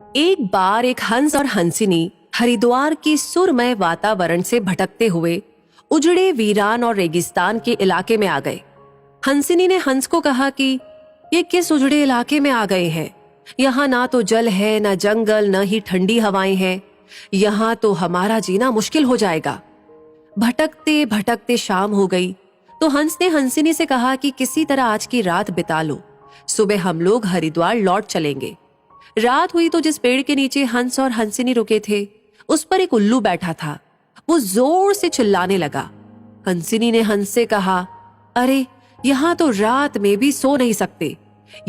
एक बार एक हंस और हंसिनी हरिद्वार के सुरमय वातावरण से भटकते हुए उजड़े वीरान और रेगिस्तान के इलाके में आ गए। हंसिनी ने हंस को कहा कि ये किस उजड़े इलाके में आ गए हैं? यहाँ ना तो जल है, न जंगल, न ही ठंडी हवाएं हैं। यहाँ तो हमारा जीना मुश्किल हो जाएगा। भटकते भटकते शाम हो गई तो हंस ने हंसिनी से कहा कि किसी तरह आज की रात बिता लो, सुबह हम लोग हरिद्वार लौट चलेंगे। रात हुई तो जिस पेड़ के नीचे हंस और हंसिनी रुके थे उस पर एक उल्लू बैठा था। वो जोर से चिल्लाने लगा। हंसिनी ने हंस से कहा, अरे यहाँ तो रात में भी सो नहीं सकते,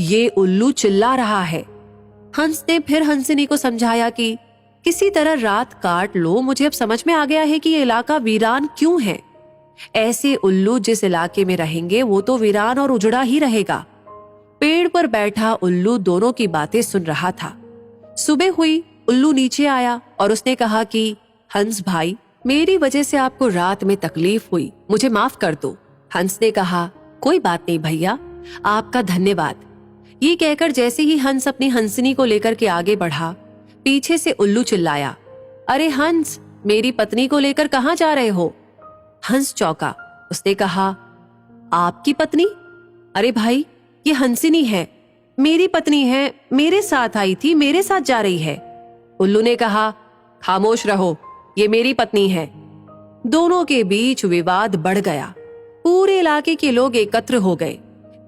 ये उल्लू चिल्ला रहा है। हंस ने फिर हंसिनी को समझाया कि किसी तरह रात काट लो, मुझे अब समझ में आ गया है कि ये इलाका वीरान क्यों है। ऐसे उल्लू जिस इलाके में रहेंगे वो तो वीरान और उजड़ा ही रहेगा। पेड़ पर बैठा उल्लू दोनों की बातें सुन रहा था। सुबह हुई, उल्लू नीचे आया और उसने कहा कि हंस भाई, मेरी वजह से आपको रात में तकलीफ हुई, मुझे माफ कर दो। हंस ने कहा, कोई बात नहीं भैया, आपका धन्यवाद। ये कहकर जैसे ही हंस अपनी हंसिनी को लेकर के आगे बढ़ा, पीछे से उल्लू चिल्लाया, अरे हंस, मेरी पत्नी को लेकर कहाँ जा रहे हो? हंस चौंका। उसने कहा, आपकी पत्नी? अरे भाई, ये हंसिनी है, मेरी पत्नी है, मेरे साथ आई थी, मेरे साथ जा रही है। उल्लू ने कहा, खामोश रहो, ये मेरी पत्नी है। दोनों के बीच विवाद बढ़ गया। पूरे इलाके के लोग एकत्र हो गए।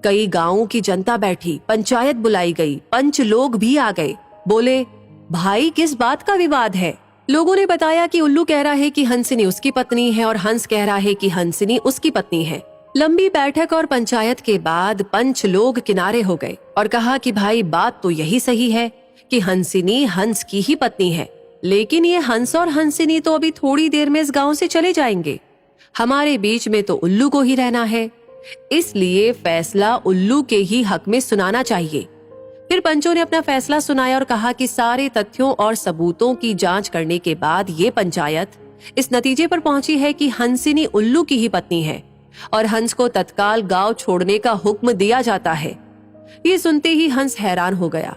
कई गांवों की जनता बैठी, पंचायत बुलाई गई, पंच लोग भी आ गए। बोले, भाई किस बात का विवाद है? लोगों ने बताया कि उल्लू कह रहा है कि हंसिनी उसकी पत्नी है और हंस कह रहा है कि हंसिनी उसकी पत्नी है। लंबी बैठक और पंचायत के बाद पंच लोग किनारे हो गए और कहा कि भाई बात तो यही सही है कि हंसिनी हंस की ही पत्नी है, लेकिन ये हंस और हंसिनी तो अभी थोड़ी देर में इस गांव से चले जाएंगे। हमारे बीच में तो उल्लू को ही रहना है, इसलिए फैसला उल्लू के ही हक में सुनाना चाहिए। फिर पंचों ने अपना फैसला सुनाया और कहा कि सारे तथ्यों और सबूतों की जांच करने के बाद ये पंचायत इस नतीजे पर पहुंची है कि हंसिनी उल्लू की ही पत्नी है और हंस को तत्काल गांव छोड़ने का हुक्म दिया जाता है। ये सुनते ही हंस हैरान हो गया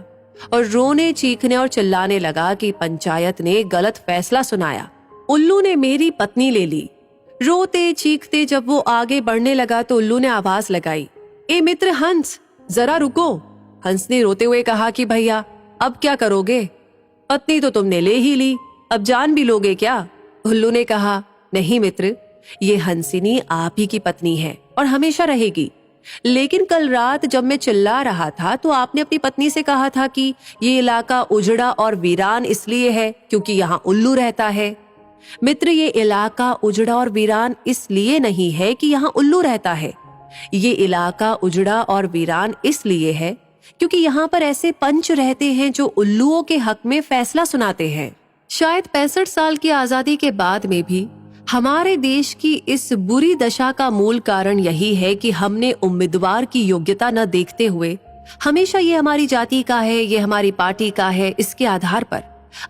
और रोने, चीखने और चिल्लाने लगा कि पंचायत ने गलत फैसला सुनाया, उल्लू ने मेरी पत्नी ले ली। रोते चीखते जब वो आगे बढ़ने लगा तो उल्लू ने आवाज लगाई, ए मित्र हंस, जरा रुको। हंस ने रोते हुए कहा कि भैया अब क्या करोगे? पत्नी तो तुमने ले ही ली, अब जान भी लोगे क्या? उल्लू ने कहा, नहीं मित्र, ये हंसिनी आप ही की पत्नी है और हमेशा रहेगी। लेकिन कल रात जब मैं चिल्ला रहा था तो आपने अपनी पत्नी से कहा था कि ये इलाका उजड़ा और वीरान इसलिए है क्योंकि यहाँ उल्लू रहता है। मित्र, ये इलाका उजड़ा और वीरान इसलिए नहीं है कि यहाँ उल्लू रहता है। ये इलाका उजड़ा और वीरान इसलिए है क्योंकि यहाँ पर ऐसे पंच रहते हैं जो उल्लुओं के हक में फैसला सुनाते हैं। शायद 65 साल की आजादी के बाद में भी हमारे देश की इस बुरी दशा का मूल कारण यही है कि हमने उम्मीदवार की योग्यता न देखते हुए हमेशा ये हमारी जाति का है, ये हमारी पार्टी का है, इसके आधार पर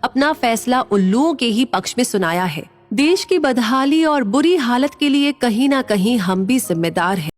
अपना फैसला उल्लुओं के ही पक्ष में सुनाया है। देश की बदहाली और बुरी हालत के लिए कहीं ना कहीं हम भी जिम्मेदार हैं।